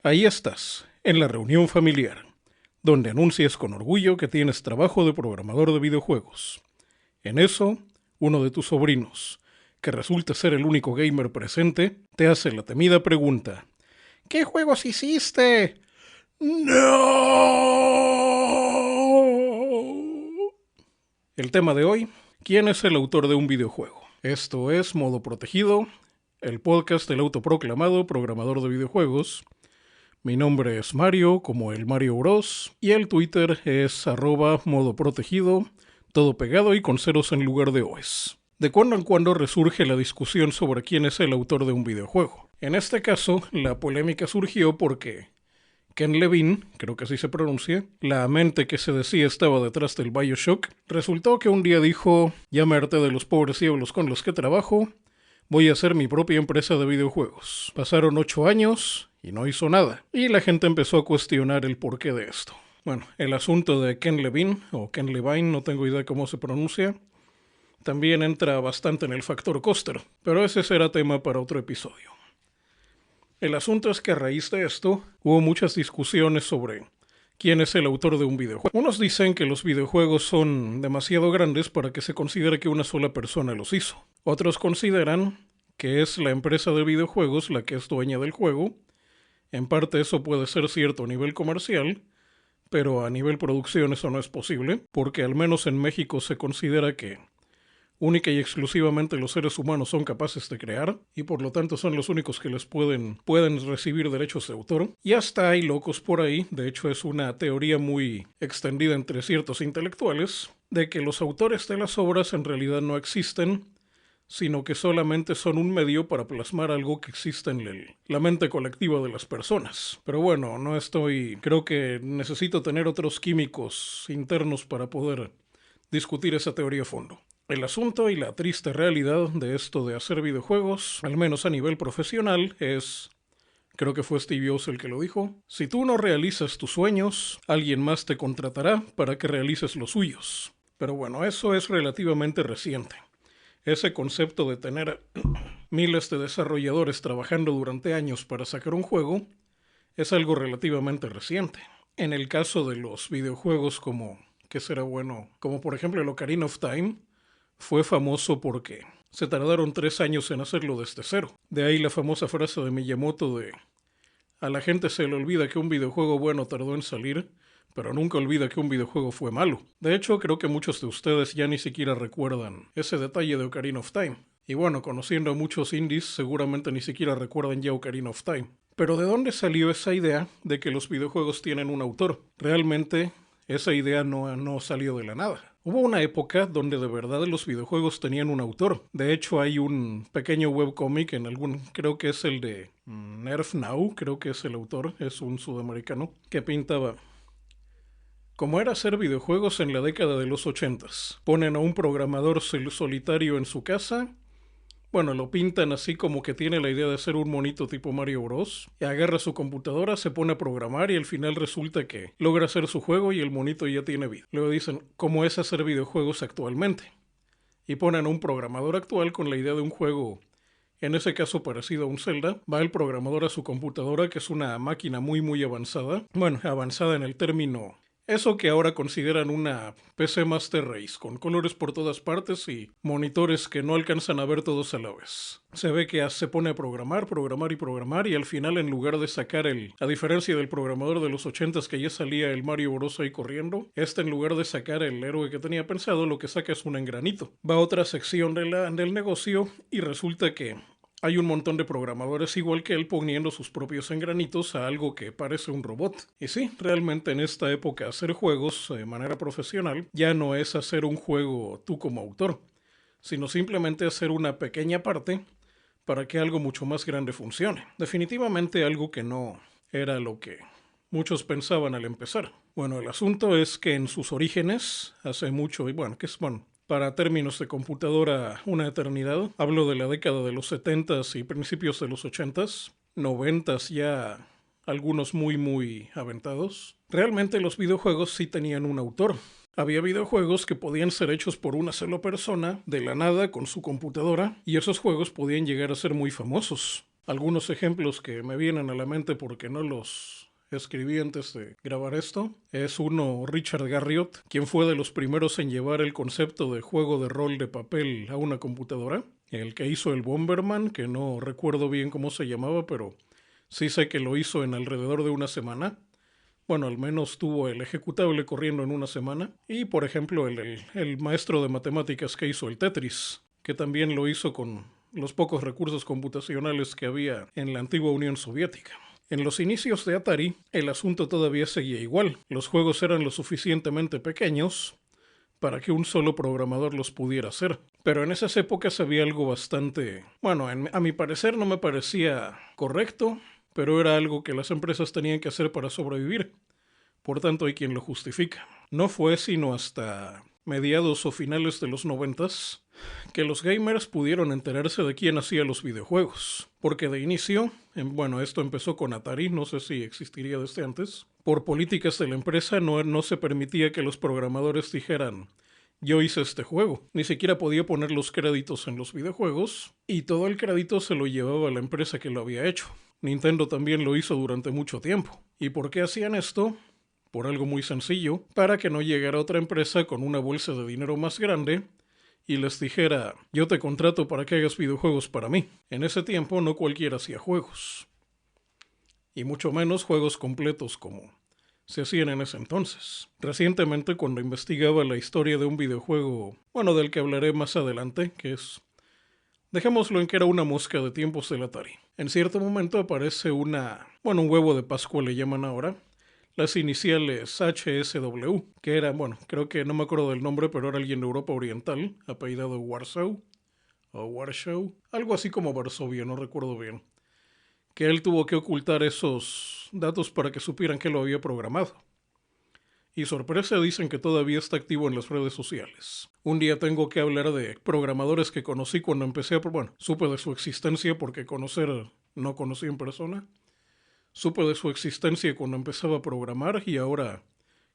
Ahí estás, en la reunión familiar, donde anuncias con orgullo que tienes trabajo de programador de videojuegos. En eso, uno de tus sobrinos, que resulta ser el único gamer presente, te hace la temida pregunta: ¿qué juegos hiciste? ¡No! El tema de hoy: ¿quién es el autor de un videojuego? Esto es Modo Protegido, el podcast del autoproclamado programador de videojuegos. Mi nombre es Mario, como el Mario Bros, y el Twitter es @modoprotegido, todo pegado y con ceros en lugar de O's. De cuando en cuando resurge la discusión sobre quién es el autor de un videojuego. En este caso, la polémica surgió porque Ken Levine, creo que así se pronuncia, la mente que se decía estaba detrás del BioShock, resultó que un día dijo: ya me harté de los pobres diablos con los que trabajo, voy a hacer mi propia empresa de videojuegos. Pasaron 8 años y no hizo nada, y la gente empezó a cuestionar el porqué de esto. Bueno, el asunto de Ken Levine, o Ken Levine, no tengo idea cómo se pronuncia, también entra bastante en el factor Coster, pero ese será tema para otro episodio. El asunto es que a raíz de esto hubo muchas discusiones sobre quién es el autor de un videojuego. Unos dicen que los videojuegos son demasiado grandes para que se considere que una sola persona los hizo. Otros consideran que es la empresa de videojuegos la que es dueña del juego. En parte eso puede ser cierto a nivel comercial, pero a nivel producción eso no es posible, porque al menos en México se considera que única y exclusivamente los seres humanos son capaces de crear, y por lo tanto son los únicos que les pueden recibir derechos de autor. Y hasta hay locos por ahí, de hecho es una teoría muy extendida entre ciertos intelectuales, de que los autores de las obras en realidad no existen, sino que solamente son un medio para plasmar algo que existe en la mente colectiva de las personas. Pero bueno, creo que necesito tener otros químicos internos para poder discutir esa teoría a fondo. El asunto y la triste realidad de esto de hacer videojuegos, al menos a nivel profesional, es, creo que fue Steve Jobs el que lo dijo: si tú no realizas tus sueños, alguien más te contratará para que realices los suyos. Pero bueno, eso es relativamente reciente. Ese concepto de tener miles de desarrolladores trabajando durante años para sacar un juego es algo relativamente reciente. En el caso de los videojuegos como por ejemplo el Ocarina of Time, fue famoso porque se tardaron 3 años en hacerlo desde cero. De ahí la famosa frase de Miyamoto de: a la gente se le olvida que un videojuego bueno tardó en salir, pero nunca olvida que un videojuego fue malo. De hecho, creo que muchos de ustedes ya ni siquiera recuerdan ese detalle de Ocarina of Time. Y bueno, conociendo a muchos indies, seguramente ni siquiera recuerdan ya Ocarina of Time. Pero ¿de dónde salió esa idea de que los videojuegos tienen un autor? Realmente, esa idea no salió de la nada. Hubo una época donde de verdad los videojuegos tenían un autor. De hecho, hay un pequeño webcómic creo que es el de Nerf Now, creo que es el autor, es un sudamericano, que pintaba cómo era hacer videojuegos en la década de los 80s. Ponen a un programador solitario en su casa. Bueno, lo pintan así como que tiene la idea de ser un monito tipo Mario Bros. Y agarra su computadora, se pone a programar y al final resulta que logra hacer su juego y el monito ya tiene vida. Luego dicen cómo es hacer videojuegos actualmente. Y ponen a un programador actual con la idea de un juego, en ese caso parecido a un Zelda. Va el programador a su computadora, que es una máquina muy muy avanzada. Bueno, avanzada en el término, eso que ahora consideran una PC Master Race, con colores por todas partes y monitores que no alcanzan a ver todos a la vez. Se ve que se pone a programar y al final, en lugar de sacar a diferencia del programador de los 80s que ya salía el Mario Bros ahí corriendo, en lugar de sacar el héroe que tenía pensado, lo que saca es un engranito. Va a otra sección del negocio y resulta que hay un montón de programadores igual que él poniendo sus propios engranitos a algo que parece un robot. Y sí, realmente en esta época hacer juegos de manera profesional ya no es hacer un juego tú como autor, sino simplemente hacer una pequeña parte para que algo mucho más grande funcione. Definitivamente algo que no era lo que muchos pensaban al empezar. Bueno, el asunto es que en sus orígenes, hace mucho, para términos de computadora, una eternidad. Hablo de la década de los 70s y principios de los 80s, 90s ya, algunos muy muy aventados. Realmente los videojuegos sí tenían un autor. Había videojuegos que podían ser hechos por una sola persona, de la nada, con su computadora, y esos juegos podían llegar a ser muy famosos. Algunos ejemplos que me vienen a la mente porque no los escribí antes de grabar esto. Es uno, Richard Garriott, quien fue de los primeros en llevar el concepto de juego de rol de papel a una computadora. El que hizo el Bomberman, que no recuerdo bien cómo se llamaba, pero sí sé que lo hizo en alrededor de una semana. Bueno, al menos tuvo el ejecutable corriendo en una semana. Y, por ejemplo, el maestro de matemáticas que hizo el Tetris, que también lo hizo con los pocos recursos computacionales que había en la antigua Unión Soviética. En los inicios de Atari, el asunto todavía seguía igual. Los juegos eran lo suficientemente pequeños para que un solo programador los pudiera hacer. Pero en esas épocas había algo bastante... Bueno, a mi parecer no me parecía correcto, pero era algo que las empresas tenían que hacer para sobrevivir. Por tanto, hay quien lo justifica. No fue sino hasta mediados o finales de los 90s que los gamers pudieron enterarse de quién hacía los videojuegos. Porque de inicio, bueno, esto empezó con Atari, no sé si existiría desde antes, por políticas de la empresa no se permitía que los programadores dijeran yo hice este juego. Ni siquiera podía poner los créditos en los videojuegos y todo el crédito se lo llevaba a la empresa que lo había hecho. Nintendo también lo hizo durante mucho tiempo. ¿Y por qué hacían esto? Por algo muy sencillo, para que no llegara otra empresa con una bolsa de dinero más grande y les dijera, yo te contrato para que hagas videojuegos para mí. En ese tiempo no cualquiera hacía juegos. Y mucho menos juegos completos como se hacían en ese entonces. Recientemente, cuando investigaba la historia de un videojuego, bueno, del que hablaré más adelante, que es... dejémoslo en que era una mosca de tiempos del Atari. En cierto momento aparece un huevo de Pascua le llaman ahora, las iniciales HSW, que era, bueno, creo que no me acuerdo del nombre, pero era alguien de Europa Oriental, apellidado Warsaw, o Warsaw, algo así como Varsovia, no recuerdo bien, que él tuvo que ocultar esos datos para que supieran que lo había programado. Y sorpresa, dicen que todavía está activo en las redes sociales. Un día tengo que hablar de programadores que conocí cuando empecé supe de su existencia porque no conocí en persona. Supe de su existencia cuando empezaba a programar y ahora,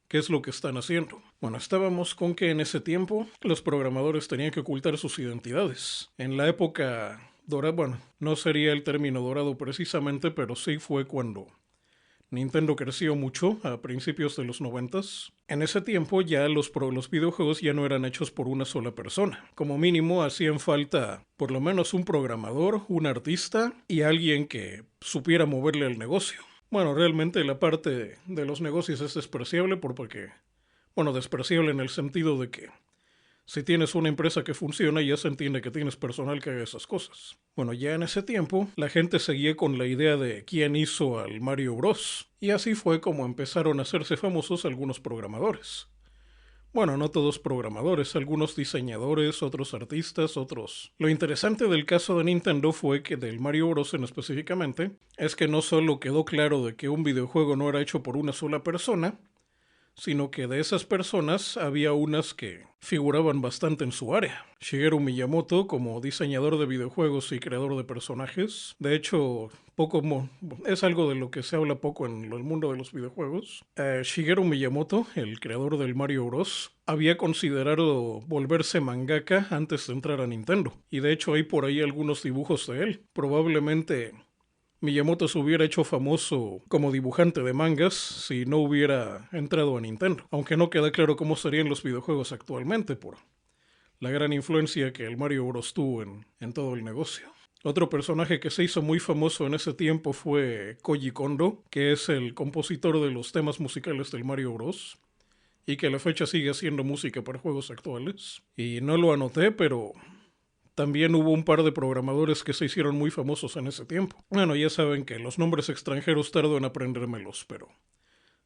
¿qué es lo que están haciendo? Bueno, estábamos con que en ese tiempo los programadores tenían que ocultar sus identidades. En la época dorada, no sería el término dorado precisamente, pero sí fue cuando Nintendo creció mucho a principios de los 90s. En ese tiempo ya los videojuegos ya no eran hechos por una sola persona. Como mínimo hacían falta por lo menos un programador, un artista y alguien que supiera moverle al negocio. Bueno, realmente la parte de los negocios es despreciable despreciable en el sentido de que si tienes una empresa que funciona, ya se entiende que tienes personal que haga esas cosas. Bueno, ya en ese tiempo, la gente seguía con la idea de quién hizo al Mario Bros. Y así fue como empezaron a hacerse famosos algunos programadores. Bueno, no todos programadores, algunos diseñadores, otros artistas, otros. Lo interesante del caso de Nintendo fue que del Mario Bros. Específicamente, es que no solo quedó claro de que un videojuego no era hecho por una sola persona, sino que de esas personas había unas que figuraban bastante en su área. Shigeru Miyamoto como diseñador de videojuegos y creador de personajes. De hecho, es algo de lo que se habla poco en el mundo de los videojuegos. Shigeru Miyamoto, el creador del Mario Bros., había considerado volverse mangaka antes de entrar a Nintendo. Y de hecho hay por ahí algunos dibujos de él. Probablemente Miyamoto se hubiera hecho famoso como dibujante de mangas si no hubiera entrado a Nintendo, aunque no queda claro cómo serían los videojuegos actualmente por la gran influencia que el Mario Bros. Tuvo en todo el negocio. Otro personaje que se hizo muy famoso en ese tiempo fue Koji Kondo, que es el compositor de los temas musicales del Mario Bros. Y que a la fecha sigue haciendo música para juegos actuales. Y no lo anoté, pero también hubo un par de programadores que se hicieron muy famosos en ese tiempo. Bueno, ya saben que los nombres extranjeros tardo en aprendérmelos, pero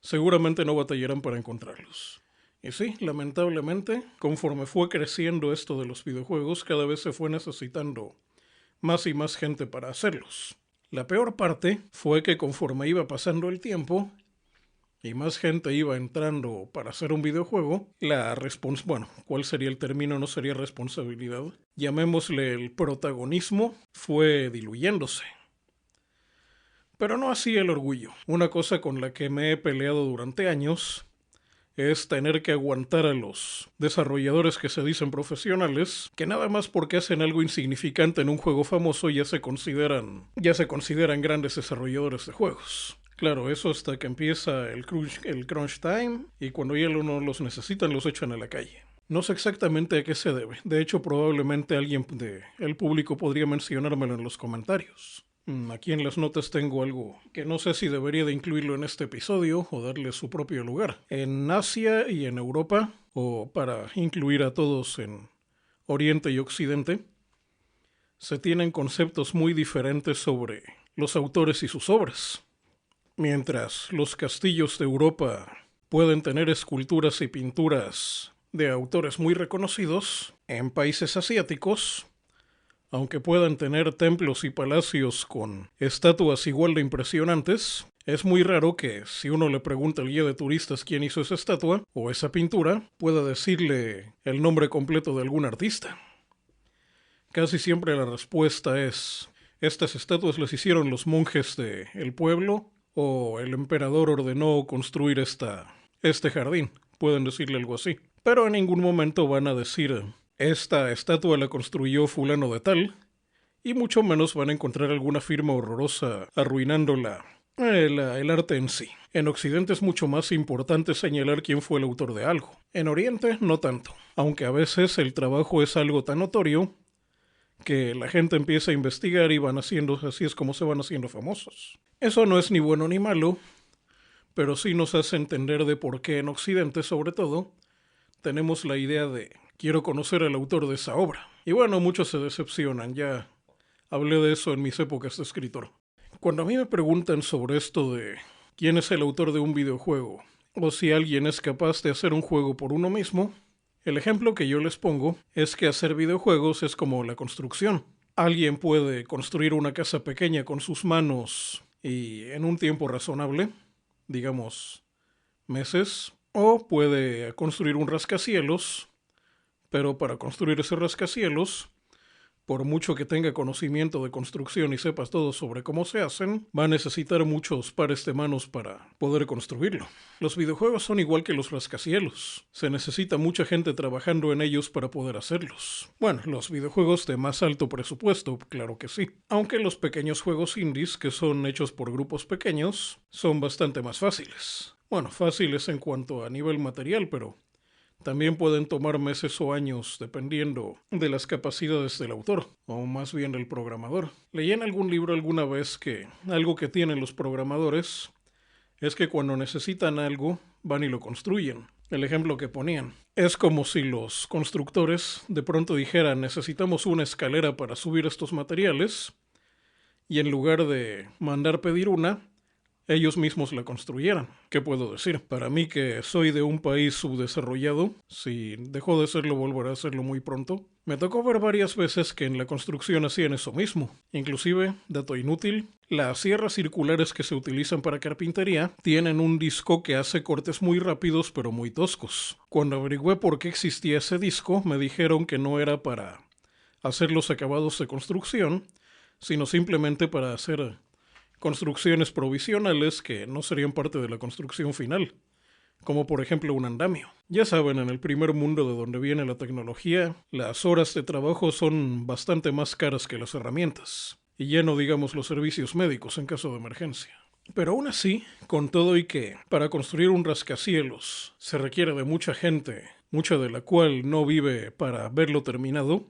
seguramente no batallarán para encontrarlos. Y sí, lamentablemente, conforme fue creciendo esto de los videojuegos, cada vez se fue necesitando más y más gente para hacerlos. La peor parte fue que conforme iba pasando el tiempo y más gente iba entrando para hacer un videojuego, ¿cuál sería el término? No sería responsabilidad. Llamémosle el protagonismo, fue diluyéndose. Pero no así el orgullo. Una cosa con la que me he peleado durante años es tener que aguantar a los desarrolladores que se dicen profesionales, que nada más porque hacen algo insignificante en un juego famoso ya se consideran grandes desarrolladores de juegos. Claro, eso hasta que empieza el crunch time, y cuando ya no los necesitan los echan a la calle. No sé exactamente a qué se debe. De hecho, probablemente alguien del público podría mencionármelo en los comentarios. Aquí en las notas tengo algo que no sé si debería de incluirlo en este episodio o darle su propio lugar. En Asia y en Europa, o para incluir a todos en Oriente y Occidente, se tienen conceptos muy diferentes sobre los autores y sus obras. Mientras los castillos de Europa pueden tener esculturas y pinturas de autores muy reconocidos, en países asiáticos, aunque puedan tener templos y palacios con estatuas igual de impresionantes, es muy raro que si uno le pregunta al guía de turistas quién hizo esa estatua o esa pintura, pueda decirle el nombre completo de algún artista. Casi siempre la respuesta es: estas estatuas las hicieron los monjes del pueblo, o el emperador ordenó construir este jardín. Pueden decirle algo así. Pero en ningún momento van a decir: esta estatua la construyó fulano de tal, y mucho menos van a encontrar alguna firma horrorosa arruinando el arte en sí. En Occidente es mucho más importante señalar quién fue el autor de algo. En Oriente no tanto, aunque a veces el trabajo es algo tan notorio que la gente empieza a investigar y así es como se van haciendo famosos. Eso no es ni bueno ni malo, pero sí nos hace entender de por qué en Occidente, sobre todo, tenemos la idea de: quiero conocer al autor de esa obra. Y bueno, muchos se decepcionan, ya hablé de eso en mis épocas de escritor. Cuando a mí me preguntan sobre esto de quién es el autor de un videojuego, o si alguien es capaz de hacer un juego por uno mismo, el ejemplo que yo les pongo es que hacer videojuegos es como la construcción. Alguien puede construir una casa pequeña con sus manos y en un tiempo razonable, digamos meses, o puede construir un rascacielos, pero para construir ese rascacielos, por mucho que tenga conocimiento de construcción y sepas todo sobre cómo se hacen, va a necesitar muchos pares de manos para poder construirlo. Los videojuegos son igual que los rascacielos. Se necesita mucha gente trabajando en ellos para poder hacerlos. Bueno, los videojuegos de más alto presupuesto, claro que sí. Aunque los pequeños juegos indies, que son hechos por grupos pequeños, son bastante más fáciles. Bueno, fáciles en cuanto a nivel material, pero también pueden tomar meses o años dependiendo de las capacidades del autor, o más bien del programador. Leí en algún libro alguna vez que algo que tienen los programadores es que cuando necesitan algo, van y lo construyen. El ejemplo que ponían: es como si los constructores de pronto dijeran: necesitamos una escalera para subir estos materiales, y en lugar de mandar pedir una, ellos mismos la construyeran. ¿Qué puedo decir? Para mí, que soy de un país subdesarrollado, si dejó de serlo volverá a serlo muy pronto, me tocó ver varias veces que en la construcción hacían eso mismo. Inclusive, dato inútil, las sierras circulares que se utilizan para carpintería tienen un disco que hace cortes muy rápidos pero muy toscos. Cuando averigüé por qué existía ese disco, me dijeron que no era para hacer los acabados de construcción, sino simplemente para hacer construcciones provisionales que no serían parte de la construcción final, como por ejemplo un andamio. Ya saben, en el primer mundo de donde viene la tecnología, las horas de trabajo son bastante más caras que las herramientas, y ya no digamos los servicios médicos en caso de emergencia. Pero aún así, con todo y que para construir un rascacielos se requiere de mucha gente, mucha de la cual no vive para verlo terminado,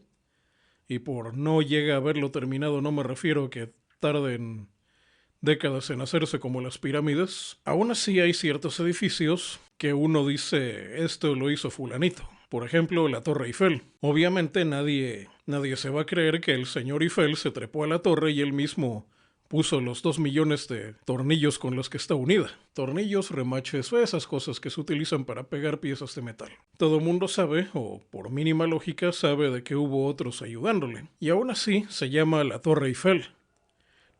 y por no llega a verlo terminado no me refiero a que tarden décadas en hacerse como las pirámides, aún así hay ciertos edificios que uno dice: esto lo hizo fulanito. Por ejemplo, la Torre Eiffel. Obviamente nadie se va a creer que el señor Eiffel se trepó a la torre y él mismo puso los 2 millones de tornillos con los que está unida. Tornillos, remaches, esas cosas que se utilizan para pegar piezas de metal. Todo mundo sabe, o por mínima lógica sabe, de que hubo otros ayudándole. Y aún así se llama la Torre Eiffel,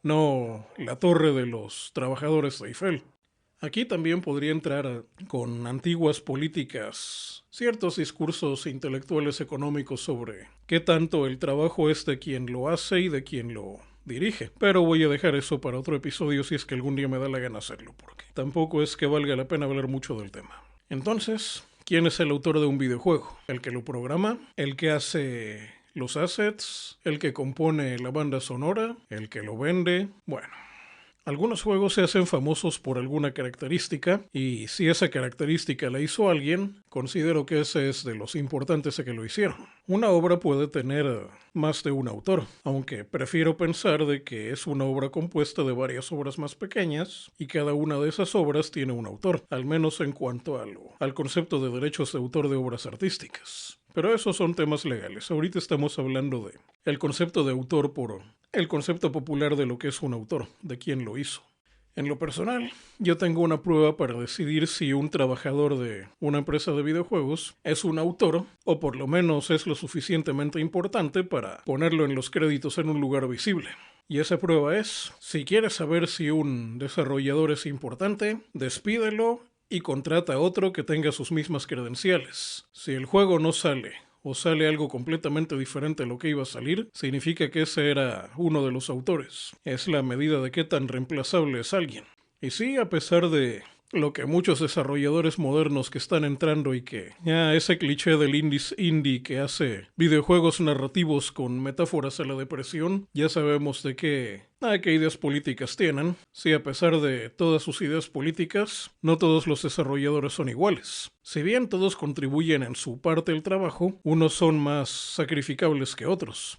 no la torre de los trabajadores de Eiffel. Aquí también podría entrar con antiguas políticas ciertos discursos intelectuales económicos sobre qué tanto el trabajo es de quien lo hace y de quien lo dirige. Pero voy a dejar eso para otro episodio si es que algún día me da la gana hacerlo, porque tampoco es que valga la pena hablar mucho del tema. Entonces, ¿quién es el autor de un videojuego? ¿El que lo programa? ¿El que hace los assets? ¿El que compone la banda sonora? ¿El que lo vende? Bueno, algunos juegos se hacen famosos por alguna característica y si esa característica la hizo alguien, considero que ese es de los importantes que lo hicieron. Una obra puede tener más de un autor, aunque prefiero pensar de que es una obra compuesta de varias obras más pequeñas y cada una de esas obras tiene un autor, al menos en cuanto al concepto de derechos de autor de obras artísticas. Pero esos son temas legales. Ahorita estamos hablando de el concepto de autor por el concepto popular de lo que es un autor, de quién lo hizo. En lo personal, yo tengo una prueba para decidir si un trabajador de una empresa de videojuegos es un autor, o por lo menos es lo suficientemente importante para ponerlo en los créditos en un lugar visible. Y esa prueba es, si quieres saber si un desarrollador es importante, despídelo y contrata a otro que tenga sus mismas credenciales. Si el juego no sale o sale algo completamente diferente a lo que iba a salir, significa que ese era uno de los autores. Es la medida de qué tan reemplazable es alguien. Y sí, a pesar de lo que muchos desarrolladores modernos que están entrando y que ese cliché del indie que hace videojuegos narrativos con metáforas a la depresión, ya sabemos de qué ideas políticas tienen. Sí, a pesar de todas sus ideas políticas, no todos los desarrolladores son iguales. Si bien todos contribuyen en su parte del trabajo, unos son más sacrificables que otros.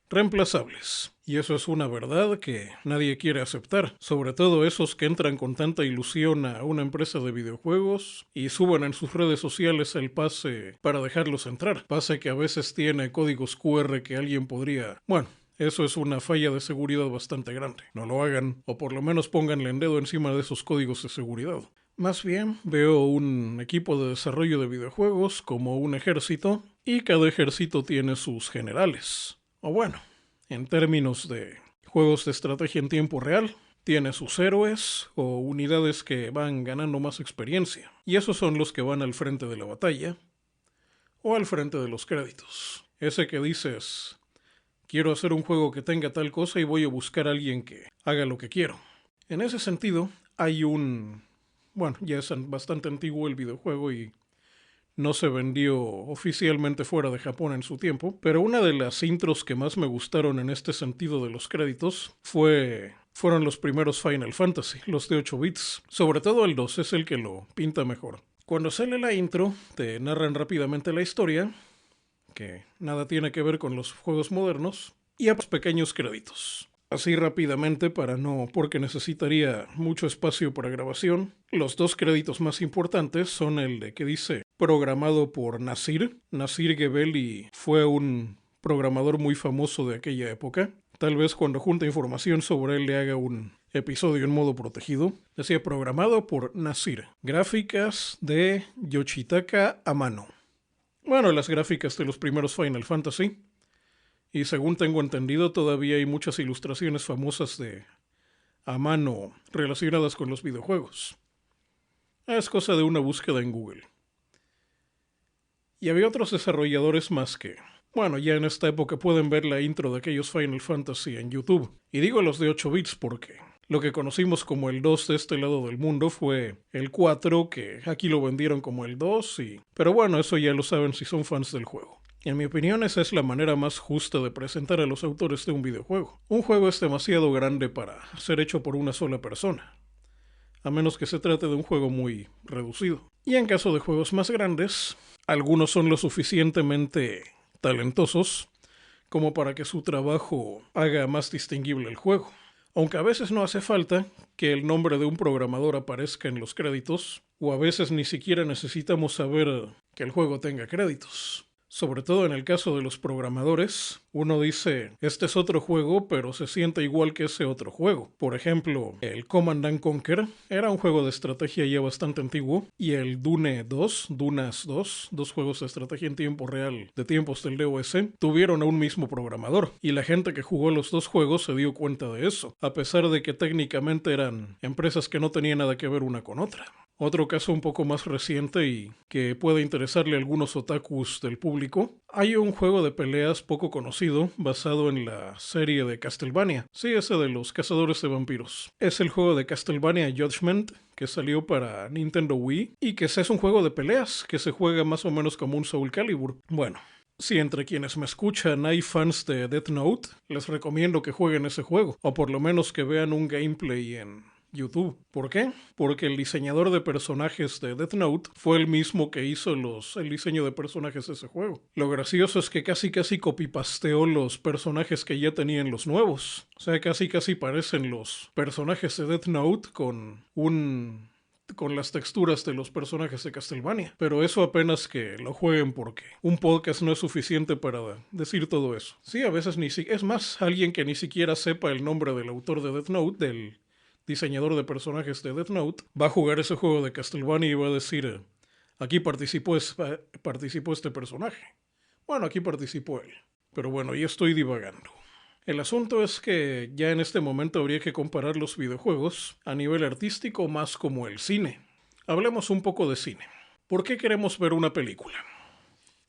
Reemplazables. Y eso es una verdad que nadie quiere aceptar, sobre todo esos que entran con tanta ilusión a una empresa de videojuegos y suben en sus redes sociales el pase para dejarlos entrar. Pase que a veces tiene códigos QR que alguien podría... Bueno, eso es una falla de seguridad bastante grande. No lo hagan, o por lo menos pónganle el dedo encima de esos códigos de seguridad. Más bien, veo un equipo de desarrollo de videojuegos como un ejército, y cada ejército tiene sus generales. O bueno, en términos de juegos de estrategia en tiempo real, tiene sus héroes o unidades que van ganando más experiencia. Y esos son los que van al frente de la batalla o al frente de los créditos. Ese que dices, quiero hacer un juego que tenga tal cosa y voy a buscar a alguien que haga lo que quiero. En ese sentido, hay ya es bastante antiguo el videojuego y no se vendió oficialmente fuera de Japón en su tiempo, pero una de las intros que más me gustaron en este sentido de los créditos fueron los primeros Final Fantasy, los de 8 bits. Sobre todo el 2 es el que lo pinta mejor. Cuando sale la intro, te narran rápidamente la historia, que nada tiene que ver con los juegos modernos, y a pequeños créditos. Así rápidamente porque necesitaría mucho espacio para grabación. Los dos créditos más importantes son el de que dice programado por Nasir. Nasir Gebeli fue un programador muy famoso de aquella época. Tal vez cuando junte información sobre él le haga un episodio en modo protegido. Decía programado por Nasir. Gráficas de Yoshitaka Amano. Bueno, las gráficas de los primeros Final Fantasy. Y según tengo entendido, todavía hay muchas ilustraciones famosas de Amano relacionadas con los videojuegos. Es cosa de una búsqueda en Google. Y había otros desarrolladores más que... Bueno, ya en esta época pueden ver la intro de aquellos Final Fantasy en YouTube. Y digo los de 8 bits porque lo que conocimos como el 2 de este lado del mundo fue el 4, que aquí lo vendieron como el 2. Pero bueno, eso ya lo saben si son fans del juego. En mi opinión, esa es la manera más justa de presentar a los autores de un videojuego. Un juego es demasiado grande para ser hecho por una sola persona, a menos que se trate de un juego muy reducido. Y en caso de juegos más grandes, algunos son lo suficientemente talentosos como para que su trabajo haga más distinguible el juego. Aunque a veces no hace falta que el nombre de un programador aparezca en los créditos, o a veces ni siquiera necesitamos saber que el juego tenga créditos. Sobre todo en el caso de los programadores, uno dice, este es otro juego, pero se siente igual que ese otro juego. Por ejemplo, el Command & Conquer era un juego de estrategia ya bastante antiguo, y el Dunas 2, dos juegos de estrategia en tiempo real de tiempos del DOS, tuvieron a un mismo programador, y la gente que jugó los dos juegos se dio cuenta de eso, a pesar de que técnicamente eran empresas que no tenían nada que ver una con otra. Otro caso un poco más reciente y que puede interesarle a algunos otakus del público. Hay un juego de peleas poco conocido basado en la serie de Castlevania. Sí, ese de los cazadores de vampiros. Es el juego de Castlevania Judgment que salió para Nintendo Wii y que es un juego de peleas que se juega más o menos como un Soul Calibur. Bueno, si entre quienes me escuchan hay fans de Death Note, les recomiendo que jueguen ese juego, o por lo menos que vean un gameplay en YouTube. ¿Por qué? Porque el diseñador de personajes de Death Note fue el mismo que hizo el diseño de personajes de ese juego. Lo gracioso es que casi copy-pasteó los personajes que ya tenían los nuevos. O sea, casi parecen los personajes de Death Note con las texturas de los personajes de Castlevania. Pero eso apenas que lo jueguen porque un podcast no es suficiente para decir todo eso. Sí, a veces es más, alguien que ni siquiera sepa el nombre del autor de Death Note, del diseñador de personajes de Death Note, va a jugar ese juego de Castlevania y va a decir, aquí participó este personaje. Bueno, aquí participó él. Pero bueno, ya estoy divagando. El asunto es que ya en este momento habría que comparar los videojuegos a nivel artístico más como el cine. Hablemos un poco de cine. ¿Por qué queremos ver una película?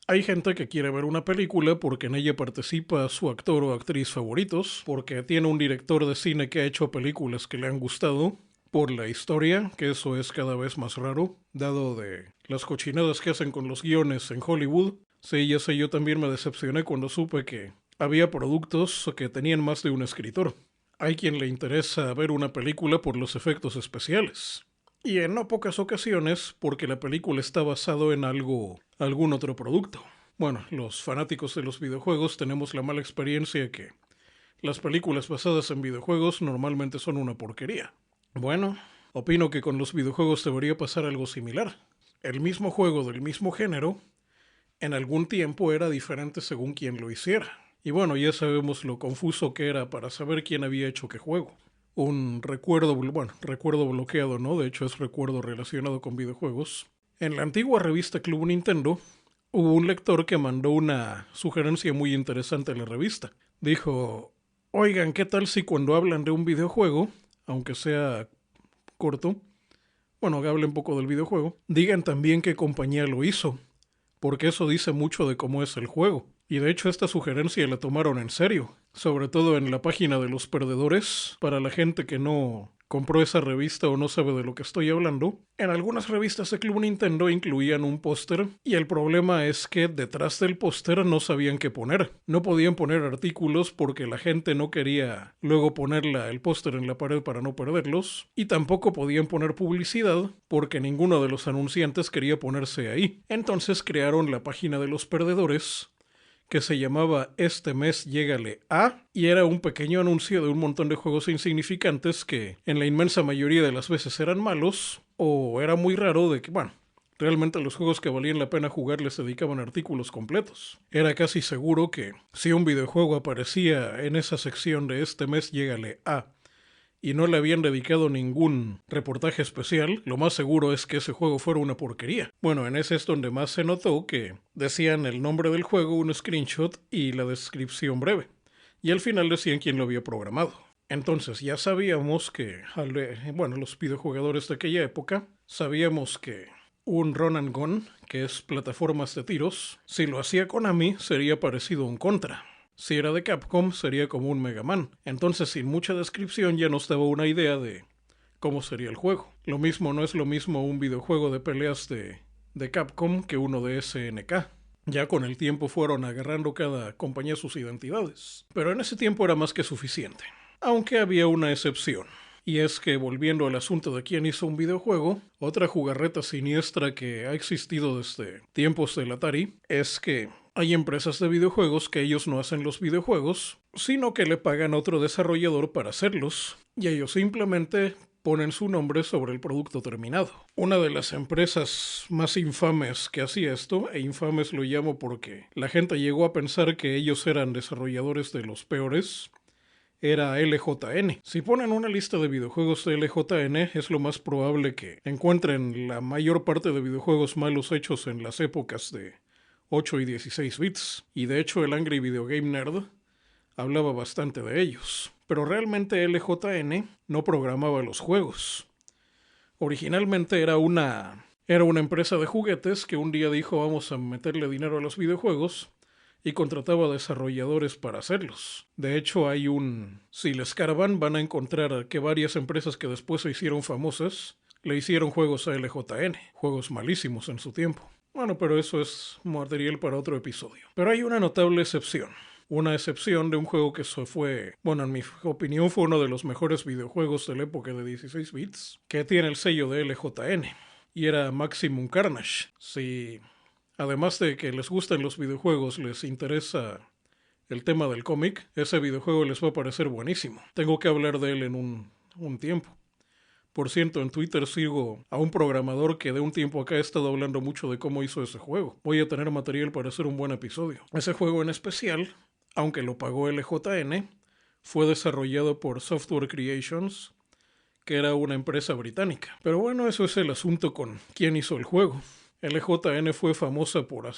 Hay gente que quiere ver una película porque en ella participa su actor o actriz favoritos, porque tiene un director de cine que ha hecho películas que le han gustado, por la historia, que eso es cada vez más raro, dado de las cochinadas que hacen con los guiones en Hollywood. Sí, ya sé, yo también me decepcioné cuando supe que había productos que tenían más de un escritor. Hay quien le interesa ver una película por los efectos especiales. Y en no pocas ocasiones porque la película está basada en algún otro producto. Bueno, los fanáticos de los videojuegos tenemos la mala experiencia que las películas basadas en videojuegos normalmente son una porquería. Bueno, opino que con los videojuegos debería pasar algo similar. El mismo juego del mismo género, en algún tiempo era diferente según quien lo hiciera. Y bueno, ya sabemos lo confuso que era para saber quién había hecho qué juego. Un recuerdo bloqueado, ¿no? De hecho es recuerdo relacionado con videojuegos. En la antigua revista Club Nintendo hubo un lector que mandó una sugerencia muy interesante en la revista. Dijo, oigan, ¿qué tal si cuando hablan de un videojuego, aunque sea corto, bueno, que hablen un poco del videojuego, digan también qué compañía lo hizo? Porque eso dice mucho de cómo es el juego. Y de hecho esta sugerencia la tomaron en serio, sobre todo en la página de los perdedores, para la gente que no compró esa revista o no sabe de lo que estoy hablando. En algunas revistas de Club Nintendo incluían un póster y el problema es que detrás del póster no sabían qué poner. No podían poner artículos porque la gente no quería luego poner el póster en la pared para no perderlos, y tampoco podían poner publicidad porque ninguno de los anunciantes quería ponerse ahí. Entonces crearon la página de los perdedores, que se llamaba Este mes llégale a, y era un pequeño anuncio de un montón de juegos insignificantes que en la inmensa mayoría de las veces eran malos, o era muy raro de que, bueno, realmente los juegos que valían la pena jugar les dedicaban artículos completos. Era casi seguro que si un videojuego aparecía en esa sección de Este mes llégale a y no le habían dedicado ningún reportaje especial, lo más seguro es que ese juego fuera una porquería. Bueno, en ese es donde más se notó que decían el nombre del juego, un screenshot y la descripción breve. Y al final decían quién lo había programado. Entonces ya sabíamos que, los videojugadores de aquella época, sabíamos que un run and gun, que es plataformas de tiros, si lo hacía Konami sería parecido a un Contra. Si era de Capcom, sería como un Mega Man. Entonces, sin mucha descripción, ya nos daba una idea de cómo sería el juego. Lo mismo no es lo mismo un videojuego de peleas de Capcom que uno de SNK. Ya con el tiempo fueron agarrando cada compañía sus identidades. Pero en ese tiempo era más que suficiente. Aunque había una excepción. Y es que, volviendo al asunto de quién hizo un videojuego, otra jugarreta siniestra que ha existido desde tiempos del Atari es que hay empresas de videojuegos que ellos no hacen los videojuegos, sino que le pagan a otro desarrollador para hacerlos, y ellos simplemente ponen su nombre sobre el producto terminado. Una de las empresas más infames que hacía esto, e infames lo llamo porque la gente llegó a pensar que ellos eran desarrolladores de los peores, era LJN. Si ponen una lista de videojuegos de LJN, es lo más probable que encuentren la mayor parte de videojuegos malos hechos en las épocas de 8 y 16 bits. Y de hecho el Angry Video Game Nerd hablaba bastante de ellos. Pero realmente LJN no programaba los juegos. Originalmente era una empresa de juguetes que un día dijo vamos a meterle dinero a los videojuegos y contrataba desarrolladores para hacerlos. De hecho, si les escarban van a encontrar que varias empresas que después se hicieron famosas le hicieron juegos a LJN, juegos malísimos en su tiempo. Bueno, pero eso es material para otro episodio. Pero hay una notable excepción. Una excepción de un juego que en mi opinión fue uno de los mejores videojuegos de la época de 16 bits, que tiene el sello de LJN, y era Maximum Carnage. Si además de que les gustan los videojuegos, les interesa el tema del cómic, ese videojuego les va a parecer buenísimo. Tengo que hablar de él en un tiempo. Por cierto, en Twitter sigo a un programador que de un tiempo acá ha estado hablando mucho de cómo hizo ese juego. Voy a tener material para hacer un buen episodio. Ese juego en especial, aunque lo pagó LJN, fue desarrollado por Software Creations, que era una empresa británica. Pero bueno, eso es el asunto con quién hizo el juego. LJN fue famosa por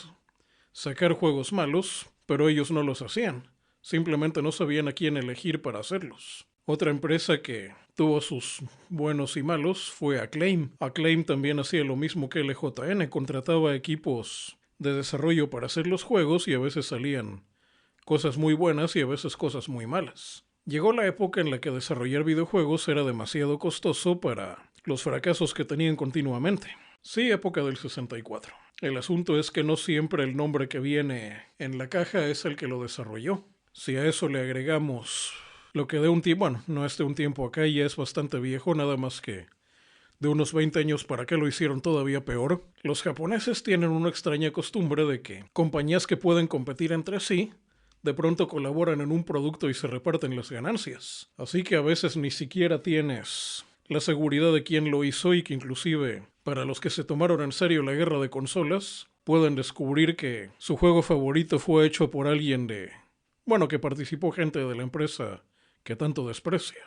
sacar juegos malos, pero ellos no los hacían. Simplemente no sabían a quién elegir para hacerlos. Otra empresa que tuvo sus buenos y malos fue Acclaim. Acclaim también hacía lo mismo que LJN, contrataba equipos de desarrollo para hacer los juegos y a veces salían cosas muy buenas y a veces cosas muy malas. Llegó la época en la que desarrollar videojuegos era demasiado costoso para los fracasos que tenían continuamente. Sí, época del 64. El asunto es que no siempre el nombre que viene en la caja es el que lo desarrolló. Si a eso le agregamos lo que de un tiempo, no es de un tiempo acá, ya es bastante viejo, nada más que de unos 20 años para acá lo hicieron todavía peor. Los japoneses tienen una extraña costumbre de que compañías que pueden competir entre sí de pronto colaboran en un producto y se reparten las ganancias. Así que a veces ni siquiera tienes la seguridad de quién lo hizo y que inclusive para los que se tomaron en serio la guerra de consolas pueden descubrir que su juego favorito fue hecho por alguien que participó gente de la empresa que tanto desprecia.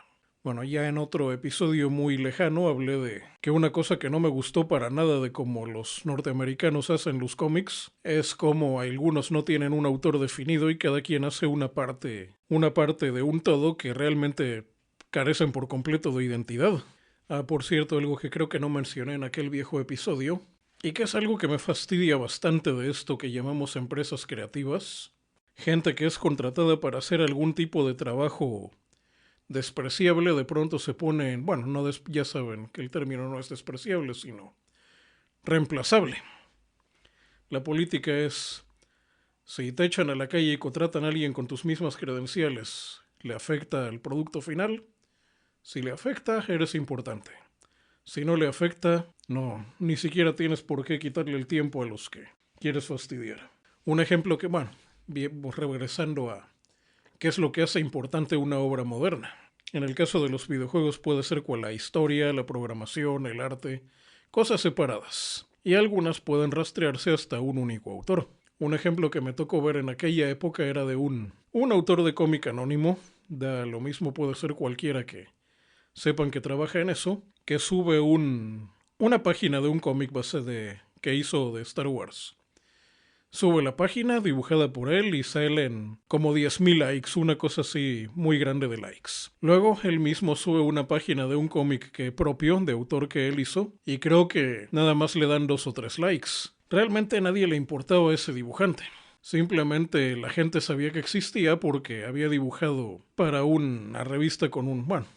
Bueno, ya en otro episodio muy lejano hablé de que una cosa que no me gustó para nada de cómo los norteamericanos hacen los cómics es cómo algunos no tienen un autor definido y cada quien hace una parte de un todo que realmente carecen por completo de identidad. Por cierto, algo que creo que no mencioné en aquel viejo episodio y que es algo que me fastidia bastante de esto que llamamos empresas creativas. Gente que es contratada para hacer algún tipo de trabajo despreciable, de pronto se pone, ya saben que el término no es despreciable, sino reemplazable. La política es, si te echan a la calle y contratan a alguien con tus mismas credenciales, ¿le afecta al producto final? Si le afecta, eres importante. Si no le afecta, no, ni siquiera tienes por qué quitarle el tiempo a los que quieres fastidiar. Un ejemplo que, regresando a qué es lo que hace importante una obra moderna. En el caso de los videojuegos puede ser cual la historia, la programación, el arte, cosas separadas. Y algunas pueden rastrearse hasta un único autor. Un ejemplo que me tocó ver en aquella época era de un autor de cómic anónimo, lo mismo puede ser cualquiera que sepan que trabaja en eso, que sube una página de un cómic que hizo de Star Wars. Sube la página dibujada por él y salen como 10,000 likes, una cosa así muy grande de likes. Luego él mismo sube una página de un cómic propio, de autor que él hizo, y creo que nada más le dan 2 o 3 likes. Realmente a nadie le importaba ese dibujante. Simplemente la gente sabía que existía porque había dibujado para una revista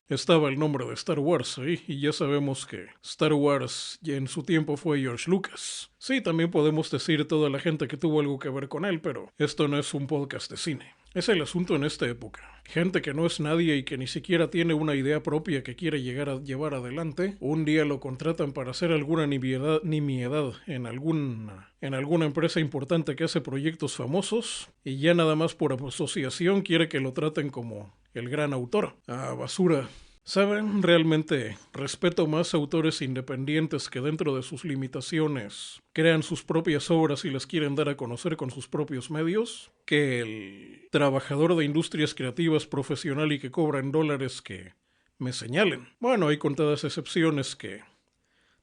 estaba el nombre de Star Wars ahí, y ya sabemos que Star Wars ya en su tiempo fue George Lucas. Sí, también podemos decir toda la gente que tuvo algo que ver con él, pero esto no es un podcast de cine. Es el asunto en esta época. Gente que no es nadie y que ni siquiera tiene una idea propia que quiere llevar adelante, un día lo contratan para hacer alguna nimiedad en alguna empresa importante que hace proyectos famosos y ya nada más por asociación quiere que lo traten como el gran autor. Basura. ¿Saben? Realmente respeto más a autores independientes que dentro de sus limitaciones crean sus propias obras y las quieren dar a conocer con sus propios medios, que el trabajador de industrias creativas profesional y que cobra en dólares que me señalen. Bueno, hay contadas excepciones que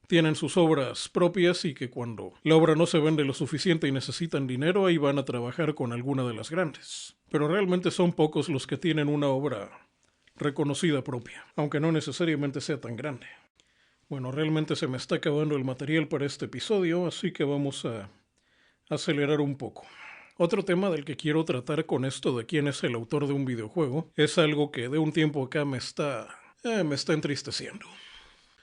tienen sus obras propias y que cuando la obra no se vende lo suficiente y necesitan dinero, ahí van a trabajar con alguna de las grandes. Pero realmente son pocos los que tienen una obra reconocida propia, aunque no necesariamente sea tan grande. Bueno, realmente se me está acabando el material para este episodio, así que vamos a acelerar un poco. Otro tema del que quiero tratar con esto de quién es el autor de un videojuego es algo que de un tiempo acá me está entristeciendo.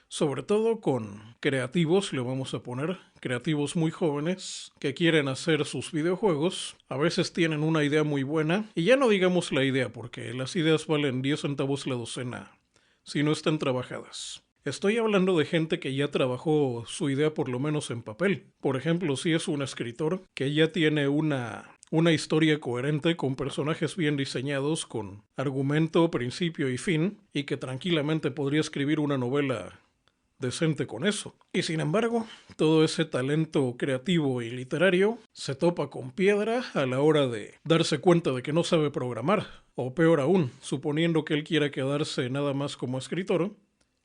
Sobre todo con creativos, le vamos a poner, creativos muy jóvenes que quieren hacer sus videojuegos. A veces tienen una idea muy buena, y ya no digamos la idea, porque las ideas valen 10 centavos la docena si no están trabajadas. Estoy hablando de gente que ya trabajó su idea por lo menos en papel. Por ejemplo, si es un escritor que ya tiene una historia coherente con personajes bien diseñados, con argumento, principio y fin, y que tranquilamente podría escribir una novela decente con eso. Y sin embargo, todo ese talento creativo y literario se topa con piedra a la hora de darse cuenta de que no sabe programar. O peor aún, suponiendo que él quiera quedarse nada más como escritor,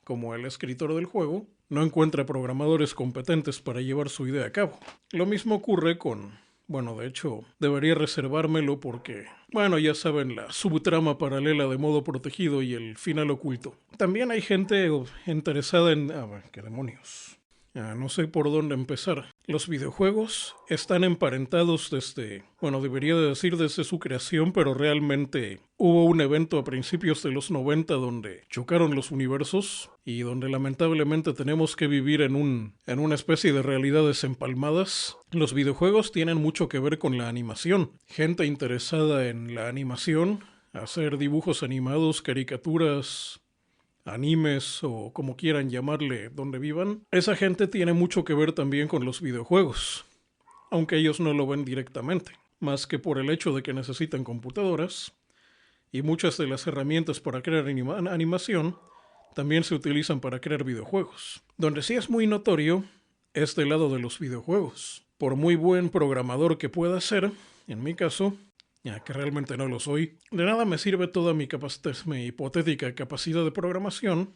como el escritor del juego, no encuentra programadores competentes para llevar su idea a cabo. Lo mismo ocurre con... Bueno, de hecho, debería reservármelo porque, bueno, ya saben, la subtrama paralela de modo protegido y el final oculto. También hay gente interesada en... ¿qué demonios? No sé por dónde empezar. Los videojuegos están emparentados desde, bueno, debería decir desde su creación, pero realmente hubo un evento a principios de los 90 donde chocaron los universos y donde lamentablemente tenemos que vivir en una especie de realidades empalmadas. Los videojuegos tienen mucho que ver con la animación. Gente interesada en la animación, hacer dibujos animados, caricaturas, animes o como quieran llamarle donde vivan, esa gente tiene mucho que ver también con los videojuegos, aunque ellos no lo ven directamente, más que por el hecho de que necesitan computadoras, y muchas de las herramientas para crear animación también se utilizan para crear videojuegos. Donde sí es muy notorio es del lado de los videojuegos. Por muy buen programador que pueda ser, en mi caso, ya que realmente no lo soy, de nada me sirve toda mi hipotética capacidad de programación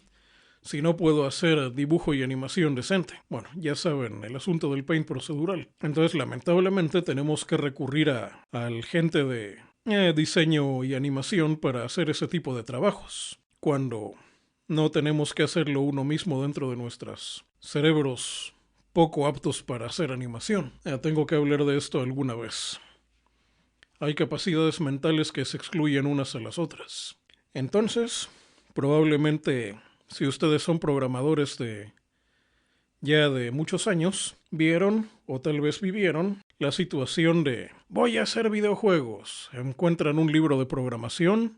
si no puedo hacer dibujo y animación decente. Bueno, ya saben, el asunto del paint procedural. Entonces, lamentablemente, tenemos que recurrir al gente de diseño y animación para hacer ese tipo de trabajos, cuando no tenemos que hacerlo uno mismo dentro de nuestros cerebros poco aptos para hacer animación. Tengo que hablar de esto alguna vez. Hay capacidades mentales que se excluyen unas a las otras. Entonces, probablemente, si ustedes son programadores ya de muchos años, vieron o tal vez vivieron la situación de voy a hacer videojuegos. Encuentran un libro de programación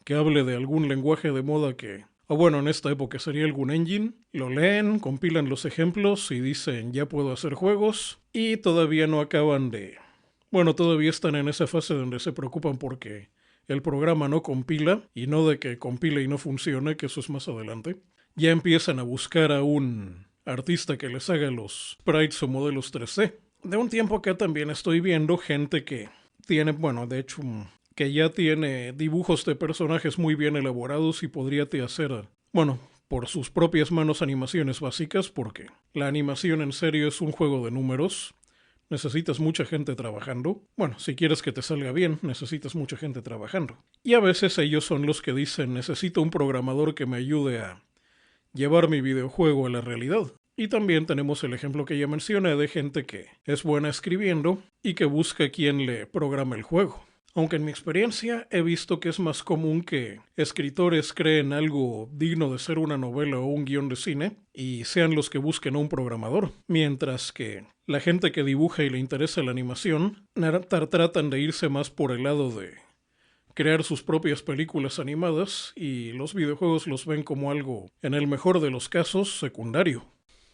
que hable de algún lenguaje de moda o bueno, en esta época sería algún engine, lo leen, compilan los ejemplos y dicen ya puedo hacer juegos, y todavía no acaban de... Bueno, todavía están en esa fase donde se preocupan porque el programa no compila, y no de que compile y no funcione, que eso es más adelante. Ya empiezan a buscar a un artista que les haga los sprites o modelos 3D. De un tiempo acá también estoy viendo gente que tiene, bueno, de hecho, que ya tiene dibujos de personajes muy bien elaborados y podría hacer, bueno, por sus propias manos animaciones básicas, porque la animación en serio es un juego de números. Necesitas mucha gente trabajando. Bueno, si quieres que te salga bien, necesitas mucha gente trabajando. Y a veces ellos son los que dicen, necesito un programador que me ayude a llevar mi videojuego a la realidad. Y también tenemos el ejemplo que ya mencioné de gente que es buena escribiendo y que busca quien le programe el juego. Aunque en mi experiencia he visto que es más común que escritores creen algo digno de ser una novela o un guión de cine y sean los que busquen a un programador, mientras que la gente que dibuja y le interesa la animación tratan de irse más por el lado de crear sus propias películas animadas, y los videojuegos los ven como algo, en el mejor de los casos, secundario.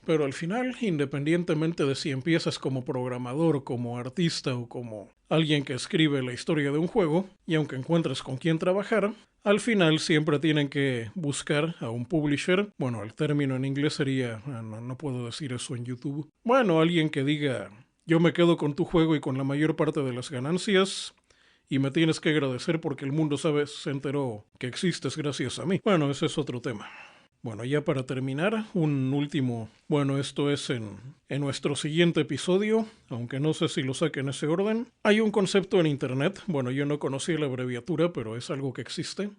Pero al final, independientemente de si empiezas como programador, como artista o como alguien que escribe la historia de un juego, y aunque encuentres con quién trabajar, al final siempre tienen que buscar a un publisher. Bueno, el término en inglés sería, no puedo decir eso en YouTube. Bueno, alguien que diga, yo me quedo con tu juego y con la mayor parte de las ganancias, y me tienes que agradecer porque el mundo se enteró que existes gracias a mí. Bueno, ese es otro tema. Bueno, ya para terminar, un último... Bueno, esto es en nuestro siguiente episodio, aunque no sé si lo saque en ese orden. Hay un concepto en internet, bueno, yo no conocía la abreviatura, pero es algo que existe,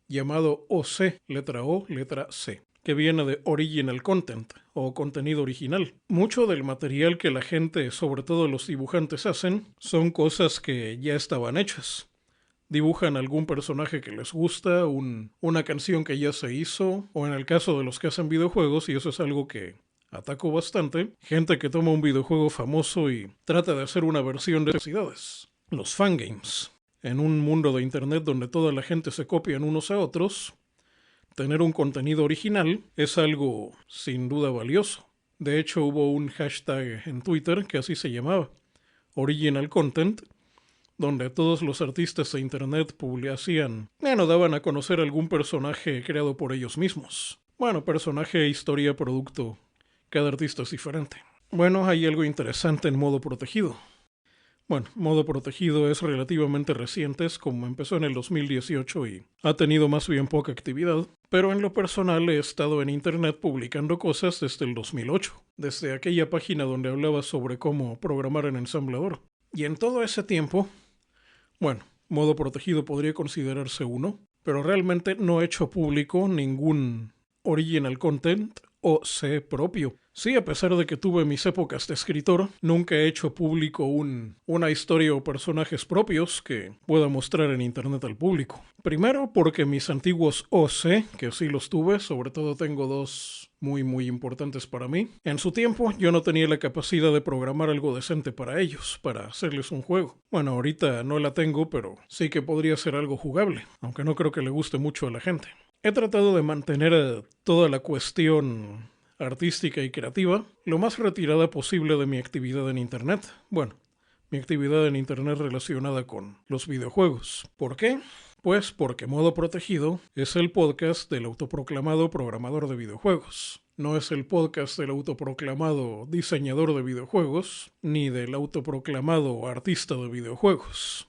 llamado OC, letra O, letra C, que viene de original content o contenido original. Mucho del material que la gente, sobre todo los dibujantes, hacen son cosas que ya estaban hechas. Dibujan algún personaje que les gusta, una canción que ya se hizo, o en el caso de los que hacen videojuegos, y eso es algo que ataco bastante, gente que toma un videojuego famoso y trata de hacer una versión de necesidades. Los fangames. En un mundo de internet donde toda la gente se copian unos a otros, tener un contenido original es algo sin duda valioso. De hecho, hubo un hashtag en Twitter que así se llamaba, Original Content, donde todos los artistas de internet daban a conocer algún personaje creado por ellos mismos. Bueno, personaje, historia, producto, cada artista es diferente. Bueno, hay algo interesante en modo protegido. Bueno, modo protegido es relativamente reciente, es como empezó en el 2018 y ha tenido más bien poca actividad, pero en lo personal he estado en internet publicando cosas desde el 2008, desde aquella página donde hablaba sobre cómo programar en ensamblador. Y en todo ese tiempo, bueno, modo protegido podría considerarse uno, pero realmente no he hecho público ningún original content o C propio. Sí, a pesar de que tuve mis épocas de escritor, nunca he hecho público una historia o personajes propios que pueda mostrar en internet al público. Primero porque mis antiguos OC, que sí los tuve, sobre todo tengo dos muy importantes para mí. En su tiempo yo no tenía la capacidad de programar algo decente para ellos, para hacerles un juego. Bueno, ahorita no la tengo, pero sí que podría ser algo jugable, aunque no creo que le guste mucho a la gente. He tratado de mantener toda la cuestión artística y creativa lo más retirada posible de mi actividad en internet. Bueno, mi actividad en internet relacionada con los videojuegos. ¿Por qué? Pues porque Modo Protegido es el podcast del autoproclamado programador de videojuegos. No es el podcast del autoproclamado diseñador de videojuegos, ni del autoproclamado artista de videojuegos.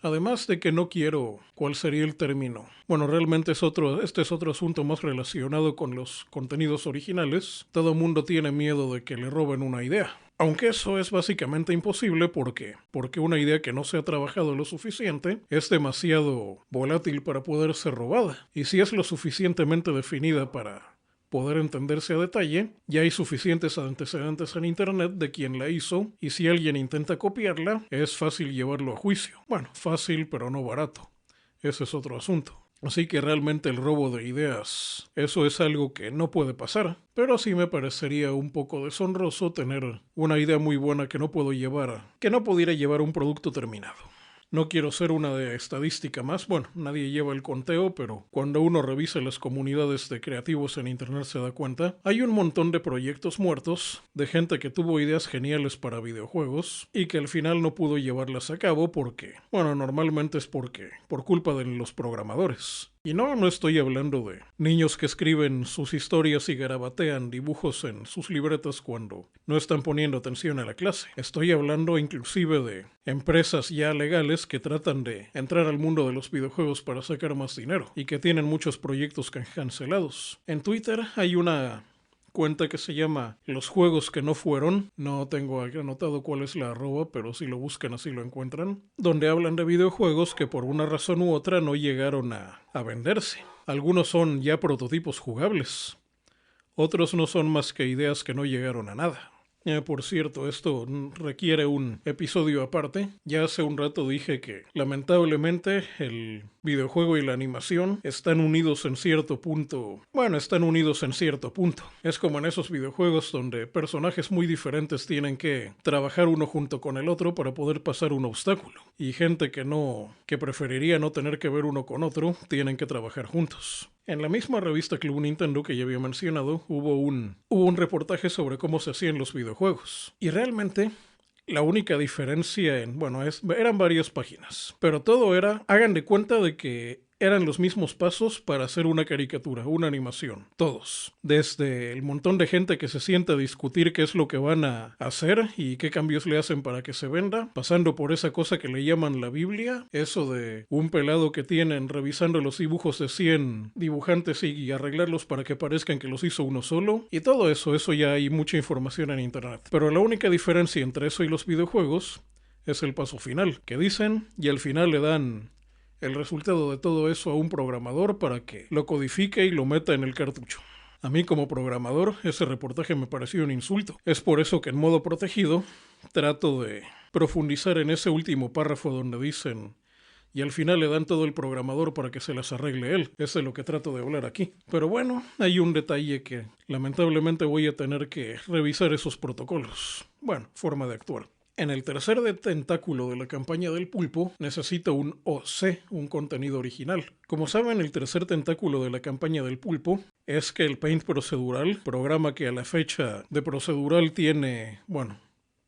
Además de que no quiero, ¿cuál sería el término? Bueno, realmente este es otro asunto más relacionado con los contenidos originales. Todo mundo tiene miedo de que le roben una idea. Aunque eso es básicamente imposible porque una idea que no se ha trabajado lo suficiente es demasiado volátil para poder ser robada. Y si es lo suficientemente definida para poder entenderse a detalle, ya hay suficientes antecedentes en internet de quien la hizo, y si alguien intenta copiarla, es fácil llevarlo a juicio. Bueno, fácil pero no barato. Ese es otro asunto. Así que realmente el robo de ideas, eso es algo que no puede pasar, pero sí me parecería un poco deshonroso tener una idea muy buena que no pudiera llevar un producto terminado. No quiero ser una de estadística más, bueno, nadie lleva el conteo, pero cuando uno revisa las comunidades de creativos en internet se da cuenta, hay un montón de proyectos muertos, de gente que tuvo ideas geniales para videojuegos y que al final no pudo llevarlas a cabo porque, bueno, normalmente es por culpa de los programadores. Y no estoy hablando de niños que escriben sus historias y garabatean dibujos en sus libretas cuando no están poniendo atención a la clase. Estoy hablando inclusive de empresas ya legales que tratan de entrar al mundo de los videojuegos para sacar más dinero y que tienen muchos proyectos cancelados. En Twitter hay una cuenta que se llama Los Juegos que no fueron, no tengo aquí anotado cuál es la arroba, pero si lo buscan así lo encuentran, donde hablan de videojuegos que por una razón u otra no llegaron a venderse. Algunos son ya prototipos jugables, otros no son más que ideas que no llegaron a nada. Por cierto, esto requiere un episodio aparte. Ya hace un rato dije que lamentablemente el videojuego y la animación están unidos en cierto punto. Bueno, están unidos en cierto punto. Es como en esos videojuegos donde personajes muy diferentes tienen que trabajar uno junto con el otro para poder pasar un obstáculo. Y gente que preferiría no tener que ver uno con otro, tienen que trabajar juntos. En la misma revista Club Nintendo que ya había mencionado, hubo un reportaje sobre cómo se hacían los videojuegos. Y realmente la única diferencia eran varias páginas, pero todo era, hagan de cuenta de que eran los mismos pasos para hacer una caricatura, una animación, todos. Desde el montón de gente que se sienta a discutir qué es lo que van a hacer y qué cambios le hacen para que se venda, pasando por esa cosa que le llaman la Biblia, eso de un pelado que tienen revisando los dibujos de 100 dibujantes y arreglarlos para que parezcan que los hizo uno solo, y todo eso ya hay mucha información en internet. Pero la única diferencia entre eso y los videojuegos es el paso final, que dicen y al final le dan el resultado de todo eso a un programador para que lo codifique y lo meta en el cartucho. A mí como programador ese reportaje me pareció un insulto. Es por eso que en modo protegido trato de profundizar en ese último párrafo donde dicen y al final le dan todo el programador para que se las arregle él. Eso es lo que trato de hablar aquí. Pero bueno, hay un detalle que lamentablemente voy a tener que revisar esos protocolos. Bueno, forma de actuar. En el tercer tentáculo de la campaña del pulpo necesito un OC, un contenido original. Como saben, el tercer tentáculo de la campaña del pulpo es que el Paint procedural, programa que a la fecha de procedural tiene,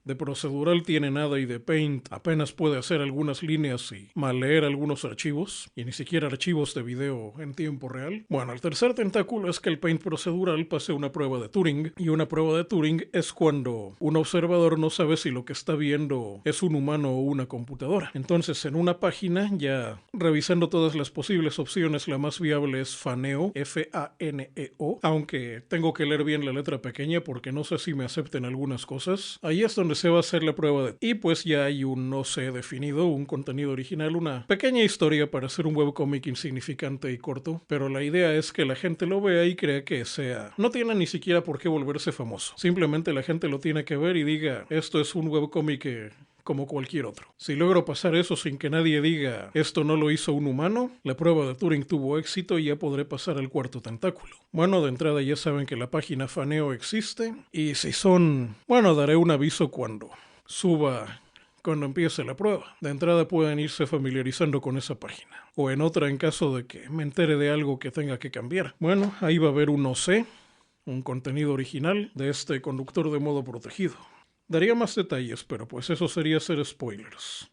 de procedural tiene nada y de Paint apenas puede hacer algunas líneas y mal leer algunos archivos, y ni siquiera archivos de video en tiempo real. Bueno, el tercer tentáculo es que el Paint procedural pase una prueba de Turing, y una prueba de Turing es cuando un observador no sabe si lo que está viendo es un humano o una computadora. Entonces, en una página, ya revisando todas las posibles opciones, la más viable es Faneo, F-A-N-E-O, aunque tengo que leer bien la letra pequeña porque no sé si me acepten algunas cosas. Ahí es donde se va a hacer la prueba de... Y pues ya hay un no sé definido, un contenido original, una pequeña historia para hacer un webcómic insignificante y corto, pero la idea es que la gente lo vea y crea que sea... No tiene ni siquiera por qué volverse famoso. Simplemente la gente lo tiene que ver y diga, esto es un webcómic como cualquier otro. Si logro pasar eso sin que nadie diga esto no lo hizo un humano, la prueba de Turing tuvo éxito y ya podré pasar al cuarto tentáculo. Bueno, de entrada ya saben que la página Faneo existe y si son... daré un aviso cuando empiece la prueba. De entrada pueden irse familiarizando con esa página. O en otra en caso de que me entere de algo que tenga que cambiar. Bueno, ahí va a haber un OC, un contenido original de este conductor de modo protegido. Daría más detalles, pero pues eso sería hacer spoilers.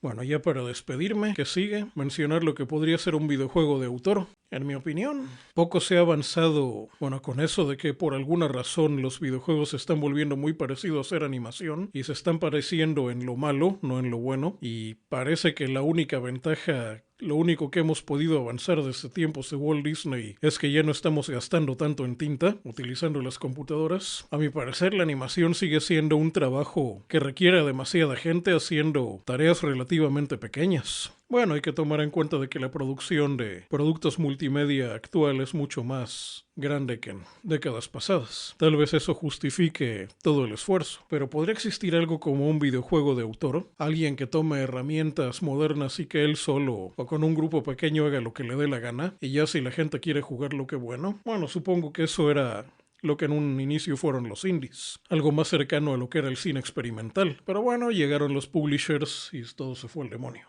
Bueno, ya para despedirme, que sigue, mencionar lo que podría ser un videojuego de autor. En mi opinión, poco se ha avanzado, con eso de que por alguna razón los videojuegos se están volviendo muy parecidos a ser animación y se están pareciendo en lo malo, no en lo bueno, y parece que la única ventaja, lo único que hemos podido avanzar desde tiempos de Walt Disney es que ya no estamos gastando tanto en tinta, utilizando las computadoras. A mi parecer, la animación sigue siendo un trabajo que requiere a demasiada gente haciendo tareas relativamente pequeñas. Bueno, hay que tomar en cuenta de que la producción de productos multimedia actual es mucho más grande que en décadas pasadas. Tal vez eso justifique todo el esfuerzo, pero ¿podría existir algo como un videojuego de autor? Alguien que tome herramientas modernas y que él solo o con un grupo pequeño haga lo que le dé la gana, y ya si la gente quiere jugar lo que bueno. Bueno, supongo que eso era lo que en un inicio fueron los indies, algo más cercano a lo que era el cine experimental. Pero bueno, llegaron los publishers y todo se fue al demonio.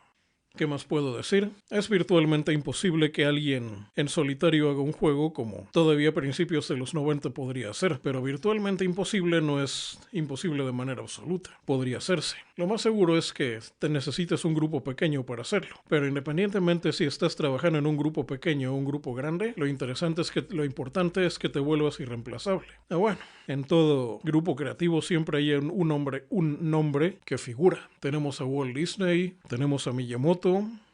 ¿Qué más puedo decir? Es virtualmente imposible que alguien en solitario haga un juego como todavía a principios de los 90 podría hacer, pero virtualmente imposible no es imposible de manera absoluta. Podría hacerse. Lo más seguro es que te necesites un grupo pequeño para hacerlo, pero independientemente si estás trabajando en un grupo pequeño o un grupo grande, lo importante es que te vuelvas irreemplazable. Bueno, en todo grupo creativo siempre hay un nombre que figura. Tenemos a Walt Disney, tenemos a Miyamoto,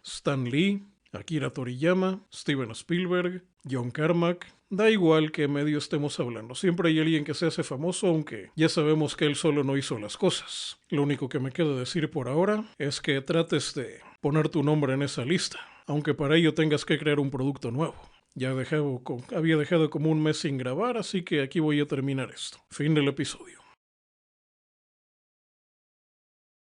Stan Lee, Akira Toriyama, Steven Spielberg, John Carmack. Da igual qué medio estemos hablando, siempre hay alguien que se hace famoso, aunque ya sabemos que él solo no hizo las cosas. Lo único que me queda decir por ahora es que trates de poner tu nombre en esa lista, aunque para ello tengas que crear un producto nuevo. Había dejado como un mes sin grabar, así que aquí voy a terminar esto. Fin del episodio.